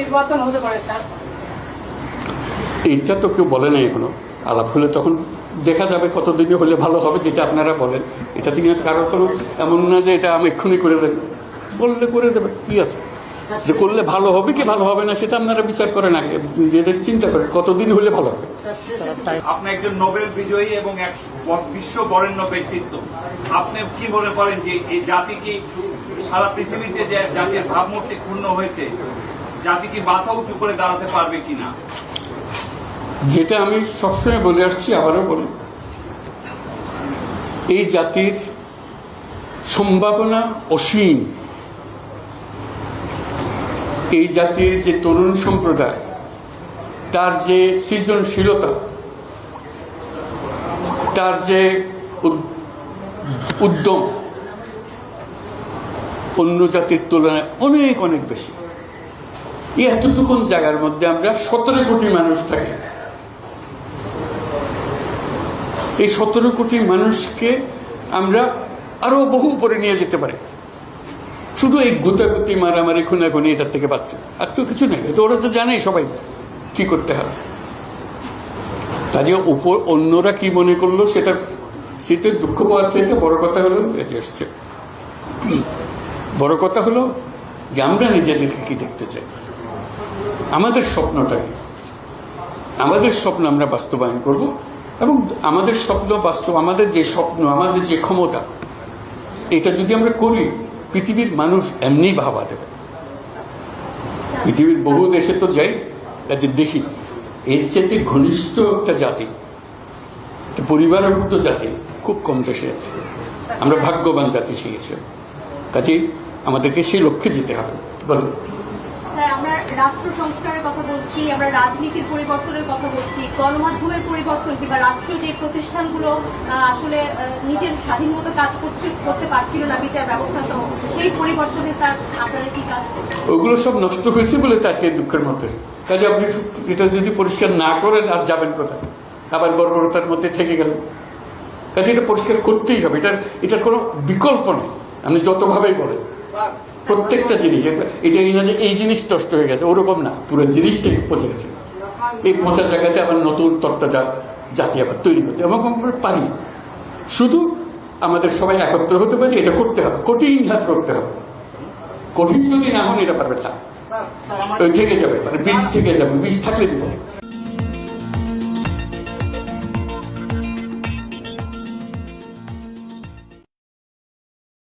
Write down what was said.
নির্বাচন হতে পারে স্যার? এইটা তো কেউ বলে নাই এখনো। আলাপ হলে তখন দেখা যাবে কতদিনে হলে ভালো হবে, যেটা আপনারা বলেন। এটা থেকে কারো কোনো এমন না যে এটা আমি এক্ষুনি করে দেবেন, বললে করে দেবেন, কি আছে। যে করলে ভালো হবে কি ভালো হবে না সেটা আপনারা বিচার করেন, আগে নিজেদের চিন্তা করেন কতদিন হলে ভালো হবে। আপনি একজন নোবেল বিজয়ী এবং এক বিশ্ব বরেণ্য ব্যক্তিত্ব, আপনি কি মনে করেন যে এই জাতি কি সারা পৃথিবীতে যে জাতির ভাবমূর্তি ক্ষুণ্ণ হয়েছে, জাতি কি মাথা উঁচু করে দাঁড়াতে পারবে কিনা? যেটা আমি সবসময় বলে আসছি, আবারও বলি, এই জাতির সম্ভাবনা অসীম। এই জাতির যে তরুণ সম্প্রদায়, তার যে সৃজনশীলতা, তার যে উদ্যম অন্য জাতির তুলনায় অনেক অনেক বেশি। এই এতটুকুন জায়গার মধ্যে আমরা 17 কোটি মানুষ থাকি। এই 17 কোটি মানুষকে আমরা আরো বহু উপরে নিয়ে যেতে পারি, শুধু এই গুতাগুতি মারামারি খুনাখুনি এটার থেকে বাঁচছে, আর তো কিছু নেই। তো ওরা তো জানেই সবাই কি করতে হবে। কাজে উপর অন্যরা কি মনে করলো সেটা শীতের দুঃখ পাওয়ার চাইতে বড় কথা হলো এতে এসছে। বড় কথা হলো যে আমরা নিজেদেরকে কি দেখতে চাই, আমাদের স্বপ্নটা কি, আমাদের স্বপ্ন আমরা বাস্তবায়ন করব। এবং আমাদের স্বপ্ন বাস্তব, আমাদের যে স্বপ্ন, আমাদের যে ক্ষমতা, এটা যদি আমরা করি, পৃথিবীর মানুষ এমনি ভাবা দেবে। পৃথিবীর বহু দেশে তো যাই, কাজে দেখি এর চাইতে ঘনিষ্ঠ একটা জাতি, পরিবারভুক্ত জাতি খুব কম দেশে আছে। আমরা ভাগ্যবান জাতি সেই হিসেবে। কাজেই আমাদেরকে সেই লক্ষ্যে যেতে হবে। বলুন। আমরা রাষ্ট্র সংস্কারের কথা বলছি, আমরা রাজনীতির পরিবর্তনের কথা বলছি, গণমাধ্যমের পরিবর্তন কিংবা রাষ্ট্রীয় যে প্রতিষ্ঠানগুলো আসলে নিজের স্বাধীন মতো কাজ করতে পারছিল না, বিচার ব্যবস্থা সহ, সেই পরিবর্তনে স্যার আপনারা কি কাজ করছেন? ওগুলো সব নষ্ট হয়েছে বলে তার সেই দুঃখের মধ্যে। কাজে আপনি এটা যদি পরিষ্কার না করেন আর যাবেন কোথায়, আবার বর্বরতার মধ্যে থেকে গেলেন। কাজে এটা পরিষ্কার করতেই হবে, এটার কোনো বিকল্প নেই। আপনি যতভাবেই বলেন, প্রত্যেকটা জিনিস, এটা এই না যে এই জিনিস নষ্ট হয়ে গেছে, ওরকম না, পুরো জিনিসটাই পচে গেছে। এই পচা জায়গাতে আবার নতুন তত্ত্বটা জাতি আবার তৈরি করতে এবং আমরা পারি। শুধু আমাদের সবাই একত্র হতে পারে, এটা করতে হবে, কঠিন হাত করতে হবে। কঠিন যদি না হন এটা পারবে না, ওই থেকে যাবে, মানে বীজ থেকে যাবে, বীজ থাকলে বিপদ।